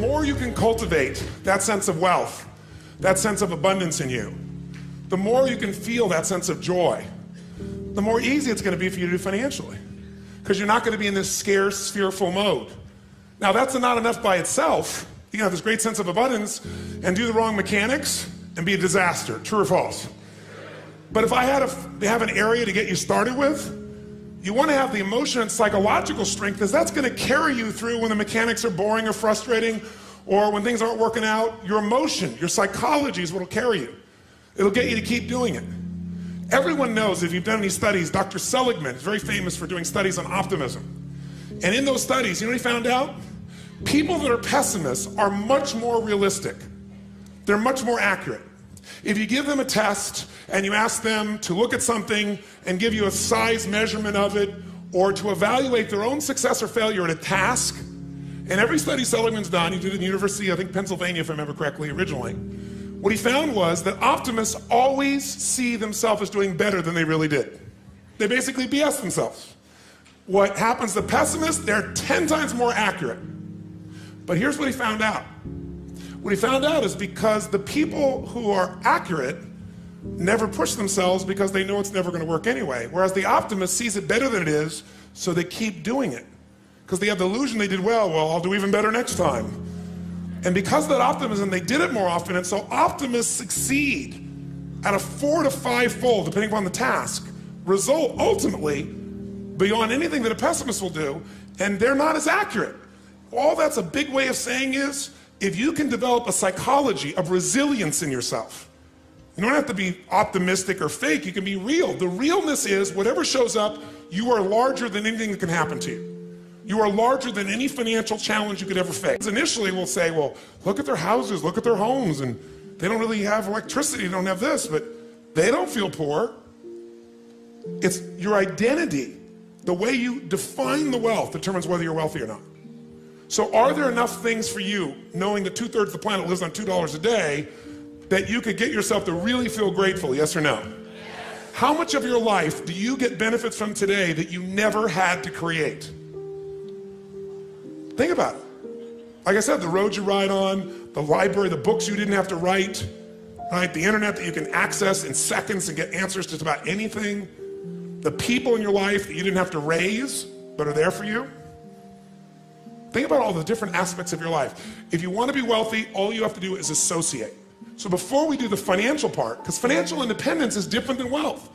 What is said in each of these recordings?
more you can cultivate that sense of wealth, that sense of abundance in you, the more you can feel that sense of joy, the more easy it's going to be for you to do financially. Because you're not going to be in this scarce, fearful mode. Now, that's not enough by itself. You can have this great sense of abundance and do the wrong mechanics and be a disaster. True or false? But if I had to have an area to get you started with, you want to have the emotion and psychological strength, because that's going to carry you through when the mechanics are boring or frustrating, or when things aren't working out. Your emotion, your psychology is what will carry you. It'll get you to keep doing it. Everyone knows, if you've done any studies, Dr. Seligman is very famous for doing studies on optimism. And in those studies, you know what he found out? People that are pessimists are much more realistic. They're much more accurate. If you give them a test and you ask them to look at something and give you a size measurement of it, or to evaluate their own success or failure at a task, and every study Seligman's done, he did it in the University, I think Pennsylvania if I remember correctly originally, what he found was that optimists always see themselves as doing better than they really did. They basically BS themselves. What happens to pessimists, they're 10 times more accurate. But here's what he found out. What he found out is because the people who are accurate never push themselves because they know it's never going to work anyway. Whereas the optimist sees it better than it is, so they keep doing it. Because they have the illusion they did well, I'll do even better next time. And because of that optimism, they did it more often, and so optimists succeed at a 4 to 5-fold, depending upon the task, result ultimately beyond anything that a pessimist will do, and they're not as accurate. All that's a big way of saying is, if you can develop a psychology of resilience in yourself, you don't have to be optimistic or fake, you can be real. The realness is, whatever shows up, you are larger than anything that can happen to you. You are larger than any financial challenge you could ever face. Initially, we'll say, well, look at their houses, look at their homes, and they don't really have electricity, they don't have this, but they don't feel poor. It's your identity. The way you define the wealth determines whether you're wealthy or not. So are there enough things for you, knowing that 2/3 of the planet lives on $2 a day, that you could get yourself to really feel grateful, yes or no? Yes. How much of your life do you get benefits from today that you never had to create? Think about it. Like I said, the roads you ride on, the library, the books you didn't have to write, right? The internet that you can access in seconds and get answers to just about anything. The people in your life that you didn't have to raise, but are there for you. Think about all the different aspects of your life. If you want to be wealthy, all you have to do is associate. So before we do the financial part, because financial independence is different than wealth.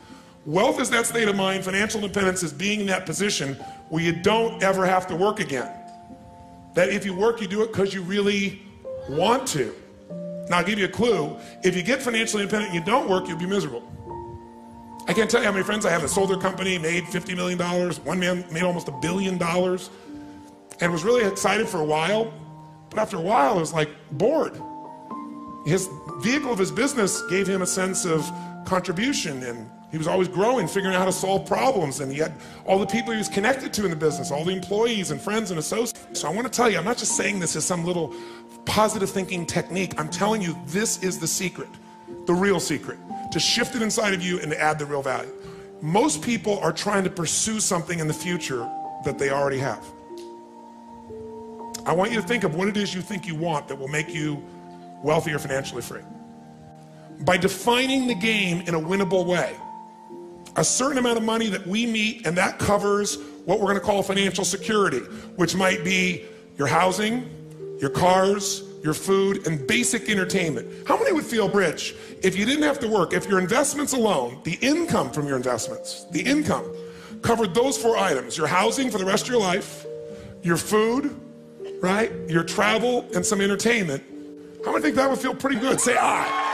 Wealth is that state of mind. Financial independence is being in that position where you don't ever have to work again. That if you work, you do it because you really want to. Now, I'll give you a clue. If you get financially independent and you don't work, you'll be miserable. I can't tell you how many friends I have that sold their company, made $50 million. One man made almost $1 billion and was really excited for a while. But after a while, it was like bored. His vehicle of his business gave him a sense of contribution, and he was always growing, figuring out how to solve problems, and he had all the people he was connected to in the business, all the employees and friends and associates. So I want to tell you, I'm not just saying this as some little positive thinking technique. I'm telling you, this is the secret, the real secret, to shift it inside of you and to add the real value. Most people are trying to pursue something in the future that they already have. I want you to think of what it is you think you want that will make you wealthy or financially free. By defining the game in a winnable way, a certain amount of money that we meet, and that covers what we're going to call financial security, which might be your housing, your cars, your food, and basic entertainment. How many would feel rich if you didn't have to work, if your investments alone, the income from your investments, the income, covered those 4 items, your housing for the rest of your life, your food, right, your travel, and some entertainment? How many think that would feel pretty good? Say aye.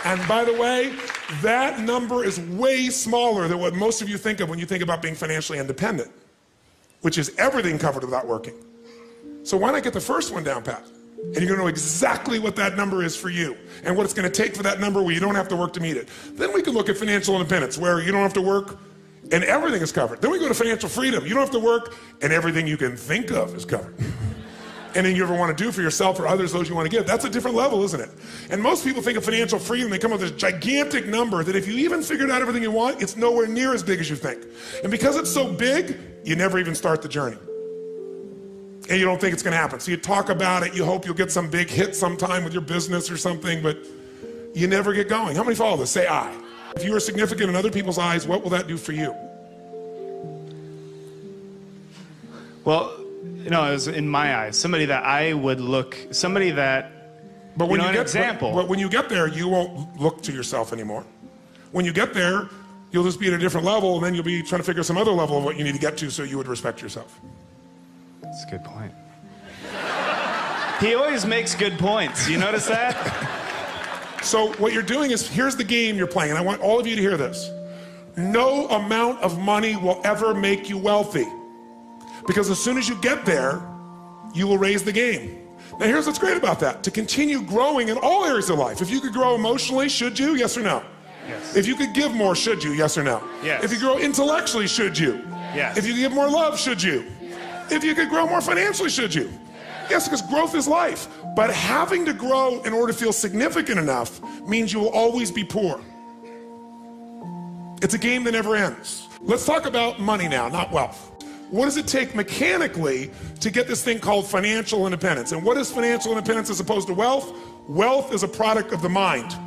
And by the way, that number is way smaller than what most of you think of when you think about being financially independent, which is everything covered without working. So why not get the first one down pat? And you're going to know exactly what that number is for you and what it's going to take for that number where you don't have to work to meet it. Then we can look at financial independence, where you don't have to work and everything is covered. Then we go to financial freedom. You don't have to work and everything you can think of is covered. Anything you ever want to do for yourself or others, those you want to give. That's a different level, isn't it? And most people think of financial freedom, they come up with this gigantic number that if you even figured out everything you want, it's nowhere near as big as you think. And because it's so big, you never even start the journey. and you don't think it's gonna happen. So you talk about it, you hope you'll get some big hit sometime with your business or something, but you never get going. How many follow this? Say I. If you are significant in other people's eyes, what will that do for you? Well, you know, it was in my eyes, somebody that I would look, somebody that, but when you know, you an example. But when you get there, you won't look to yourself anymore. When you get there, you'll just be at a different level, and then you'll be trying to figure some other level of what you need to get to so you would respect yourself. That's a good point. He always makes good points. You notice that? So what you're doing is, here's the game you're playing, and I want all of you to hear this. No amount of money will ever make you wealthy. Because as soon as you get there, you will raise the game. Now here's what's great about that. To continue growing in all areas of life. If you could grow emotionally, should you? Yes or no? Yes. If you could give more, should you? Yes or no? Yes. If you grow intellectually, should you? Yes. If you could give more love, should you? If you could grow more financially, should you? Yes, because growth is life. But having to grow in order to feel significant enough means you will always be poor. It's a game that never ends. Let's talk about money now, not wealth. What does it take mechanically to get this thing called financial independence? And what is financial independence as opposed to wealth? Wealth is a product of the mind.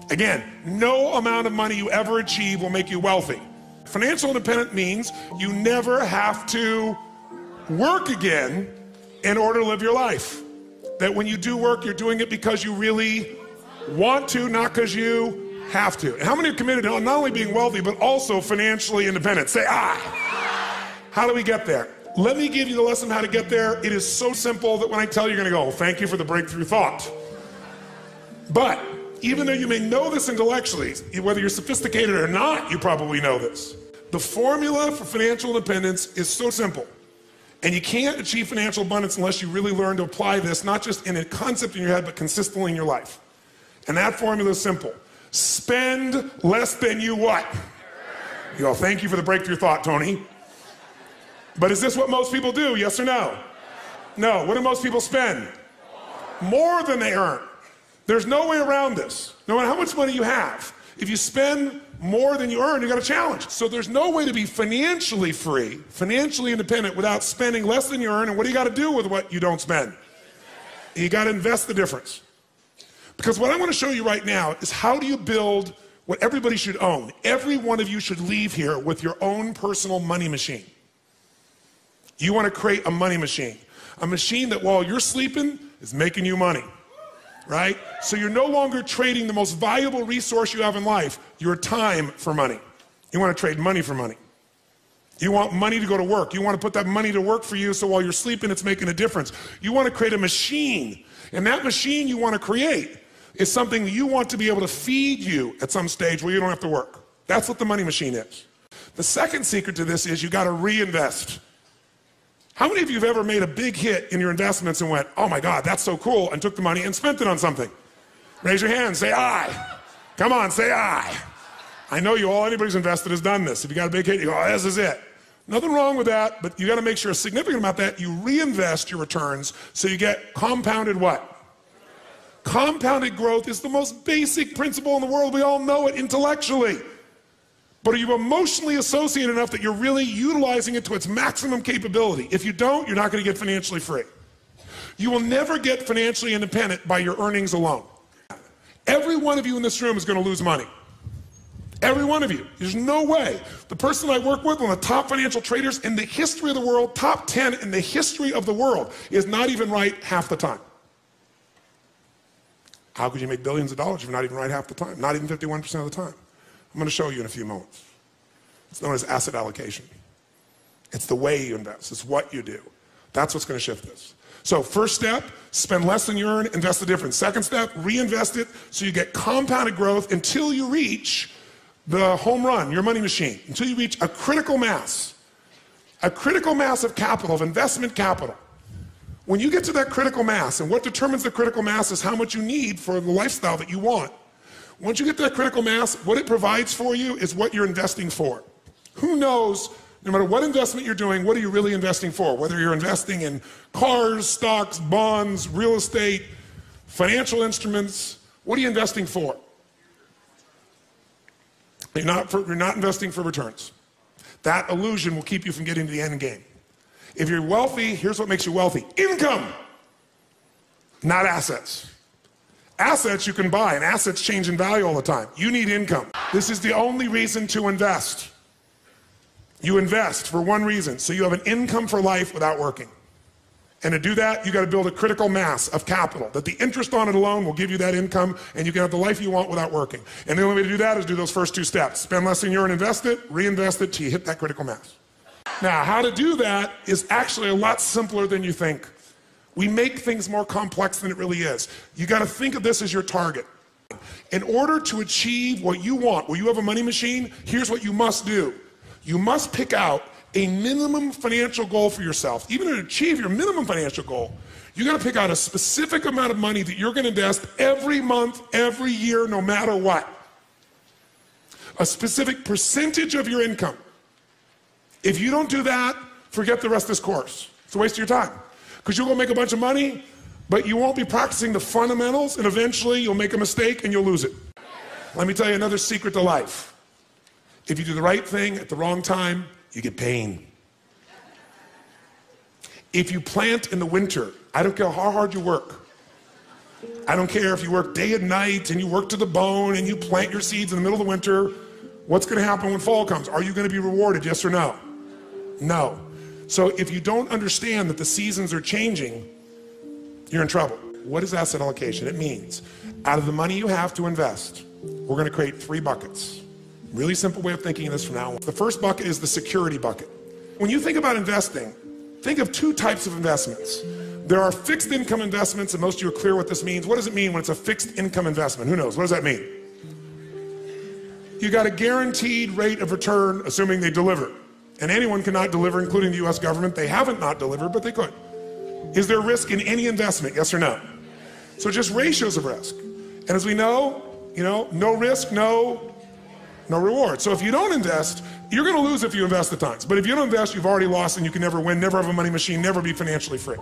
Again, no amount of money you ever achieve will make you wealthy. Financial independence means you never have to work again in order to live your life. That when you do work, you're doing it because you really want to, not because you have to. And how many are committed to not only being wealthy, but also financially independent? Say, I. How do we get there? Let me give you the lesson how to get there. It is so simple that when I tell you, you're gonna go, thank you for the breakthrough thought. But even though you may know this intellectually, whether you're sophisticated or not, you probably know this. The formula for financial independence is so simple. And you can't achieve financial abundance unless you really learn to apply this, not just in a concept in your head, but consistently in your life. And that formula is simple. Spend less than you what? You go, thank you for the breakthrough thought, Tony. But is this what most people do, yes or no? No, what do most people spend? More than they earn. There's no way around this. No matter how much money you have, if you spend more than you earn, you got a challenge. So there's no way to be financially free, financially independent without spending less than you earn. And what do you got to do with what you don't spend? You got to invest the difference. Because what I want to show you right now is how do you build what everybody should own. Every one of you should leave here with your own personal money machine. You want to create a money machine. A machine that while you're sleeping is making you money, right? So you're no longer trading the most valuable resource you have in life, your time, for money. You want to trade money for money. You want money to go to work. You want to put that money to work for you so while you're sleeping it's making a difference. You want to create a machine. And that machine you want to create is something that you want to be able to feed you at some stage where you don't have to work. That's what the money machine is. The second secret to this is you got to reinvest. How many of you have ever made a big hit in your investments and went, oh my God, that's so cool, and took the money and spent it on something? Raise your hand, say I. Come on, say I. I know you all, anybody who's invested has done this. If you got a big hit, you go, oh, this is it. Nothing wrong with that, but you got to make sure a significant amount of that, you reinvest your returns so you get compounded what? Compounded growth is the most basic principle in the world. We all know it intellectually. But are you emotionally associated enough that you're really utilizing it to its maximum capability? If you don't, you're not going to get financially free. You will never get financially independent by your earnings alone. Every one of you in this room is going to lose money. Every one of you. There's no way. The person I work with, one of the top financial traders in the history of the world, top 10 in the history of the world, is not even right half the time. How could you make billions of dollars if you're not even right half the time? Not even 51% of the time. I'm going to show you in a few moments. It's known as asset allocation. It's the way you invest. It's what you do. That's what's going to shift this. So first step, spend less than you earn, invest the difference. Second step, reinvest it so you get compounded growth until you reach the home run, your money machine, until you reach a critical mass of capital, of investment capital. When you get to that critical mass, and what determines the critical mass is how much you need for the lifestyle that you want. Once you get to that critical mass, what it provides for you is what you're investing for. Who knows, no matter what investment you're doing, what are you really investing for? Whether you're investing in cars, stocks, bonds, real estate, financial instruments, what are you investing for? You're not investing for returns. That illusion will keep you from getting to the end game. If you're wealthy, here's what makes you wealthy. Income, not assets. Assets you can buy, and assets change in value all the time. You need income. This is the only reason to invest. You invest for one reason, so you have an income for life without working. And to do that, you got to build a critical mass of capital, that the interest on it alone will give you that income, and you can have the life you want without working. And the only way to do that is do those first two steps. Spend less than a year and invest it, reinvest it till you hit that critical mass. Now, how to do that is actually a lot simpler than you think. We make things more complex than it really is. You got to think of this as your target. In order to achieve what you want, where you have a money machine, here's what you must do. You must pick out a minimum financial goal for yourself. Even to achieve your minimum financial goal, you got to pick out a specific amount of money that you're going to invest every month, every year, no matter what. A specific percentage of your income. If you don't do that, forget the rest of this course. It's a waste of your time. Because you'll go make a bunch of money, but you won't be practicing the fundamentals, and eventually you'll make a mistake and you'll lose it. Let me tell you another secret to life. If you do the right thing at the wrong time, you get pain. If you plant in the winter, I don't care how hard you work. I don't care if you work day and night and you work to the bone and you plant your seeds in the middle of the winter. What's going to happen when fall comes? Are you going to be rewarded, yes or no? No. So if you don't understand that the seasons are changing, you're in trouble. What is asset allocation? It means out of the money you have to invest, we're going to create 3 buckets. Really simple way of thinking of this from now on. The first bucket is the security bucket. When you think about investing, think of 2 types of investments. There are fixed income investments, and most of you are clear what this means. What does it mean when it's a fixed income investment? Who knows? What does that mean? You got a guaranteed rate of return, assuming they deliver. And anyone cannot deliver, including the US government. They haven't not delivered, but they could. Is there risk in any investment, yes or no? So just ratios of risk. And as we know, no risk, no reward. So if you don't invest, you're going to lose if you invest at times. But if you don't invest, you've already lost and you can never win, never have a money machine, never be financially free.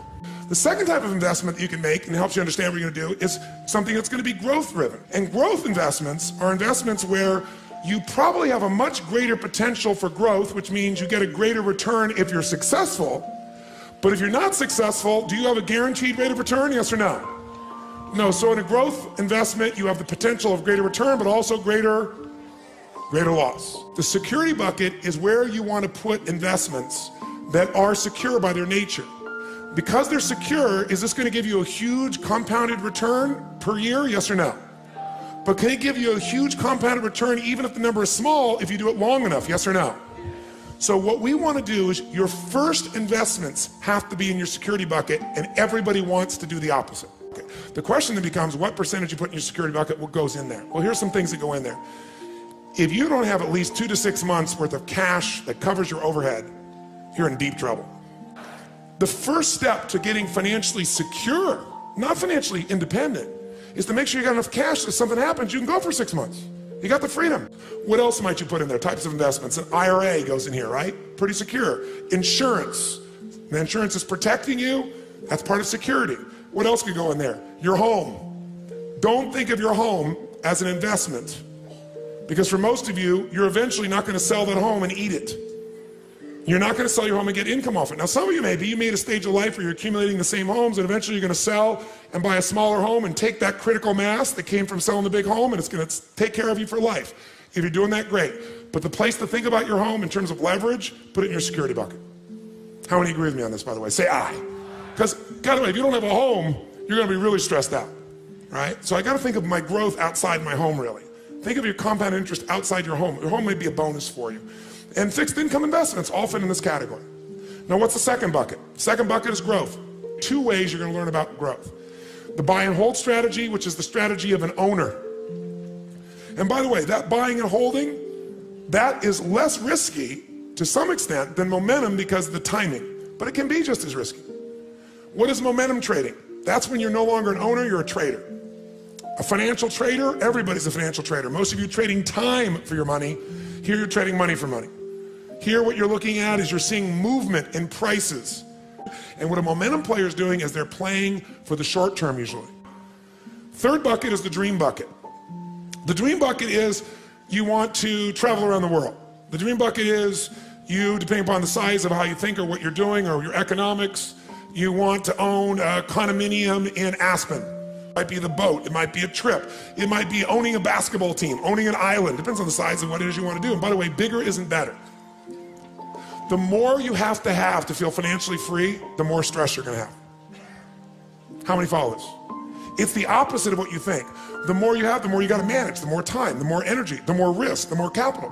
The second type of investment that you can make, and it helps you understand what you're going to do, is something that's going to be growth driven. And growth investments are investments where you probably have a much greater potential for growth, which means you get a greater return if you're successful. But if you're not successful, do you have a guaranteed rate of return, yes or no? No, so in a growth investment, you have the potential of greater return, but also greater loss. The security bucket is where you want to put investments that are secure by their nature. Because they're secure, is this going to give you a huge compounded return per year, yes or no? But can it give you a huge compounded return even if the number is small if you do it long enough, yes or no? So what we want to do is your first investments have to be in your security bucket, and everybody wants to do the opposite. Okay. The question then becomes what percentage you put in your security bucket, what goes in there? Well, here's some things that go in there. If you don't have at least 2 to 6 months worth of cash that covers your overhead, you're in deep trouble. The first step to getting financially secure, not financially independent, is to make sure you got enough cash that if something happens, you can go for 6 months. You got the freedom. What else might you put in there? Types of investments. An IRA goes in here, right? Pretty secure. Insurance. The insurance is protecting you. That's part of security. What else could go in there? Your home. Don't think of your home as an investment, because for most of you, you're eventually not going to sell that home and eat it. You're not going to sell your home and get income off it. Now, some of you may be. You made a stage of life where you're accumulating the same homes, and eventually you're going to sell and buy a smaller home and take that critical mass that came from selling the big home, and it's going to take care of you for life. If you're doing that, great. But the place to think about your home in terms of leverage, put it in your security bucket. How many agree with me on this, by the way? Say aye. Because, by the way, if you don't have a home, you're going to be really stressed out, right? So I got to think of my growth outside my home, really. Think of your compound interest outside your home. Your home may be a bonus for you. And fixed income investments all fit in this category. Now, what's the second bucket? Second bucket is growth. 2 ways you're going to learn about growth. The buy and hold strategy, which is the strategy of an owner. And by the way, that buying and holding, that is less risky to some extent than momentum because of the timing. But it can be just as risky. What is momentum trading? That's when you're no longer an owner, you're a trader. A financial trader, everybody's a financial trader. Most of you trading time for your money. Here you're trading money for money. Here what you're looking at is you're seeing movement in prices. And what a momentum player is doing is they're playing for the short term usually. Third bucket is the dream bucket. The dream bucket is you want to travel around the world. The dream bucket is You, depending upon the size of how you think or what you're doing or your economics, you want to own a condominium in Aspen. It might be the boat, it might be a trip, it might be owning a basketball team, owning an island. Depends on the size of what it is you want to do. And by the way, bigger isn't better. The more you have to feel financially free, the more stress you're gonna have. How many follow this? It's the opposite of what you think. The more you have, the more you gotta manage, the more time, the more energy, the more risk, the more capital.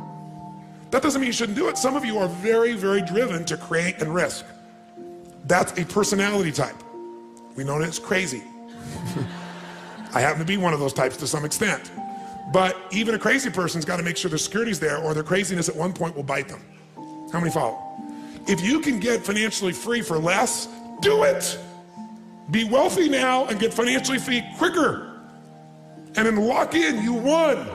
That doesn't mean you shouldn't do it. Some of you are very, very driven to create and risk. That's a personality type. We know that it's crazy. I happen to be one of those types to some extent. But even a crazy person's got to make sure their security's there, or their craziness at one point will bite them. How many follow? If you can get financially free for less, do it. Be wealthy now and get financially free quicker. And then lock in, you won.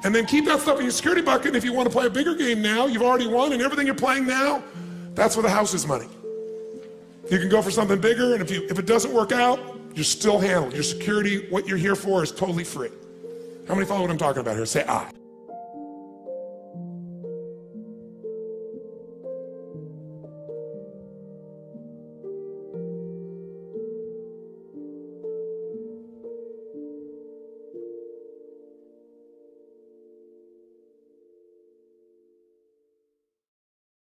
And then keep that stuff in your security bucket. And if you want to play a bigger game now, you've already won, and everything you're playing now, that's where the house is money. You can go for something bigger, and if it doesn't work out, you're still handled. Your security, what you're here for, is totally free. How many follow what I'm talking about here? Say, I.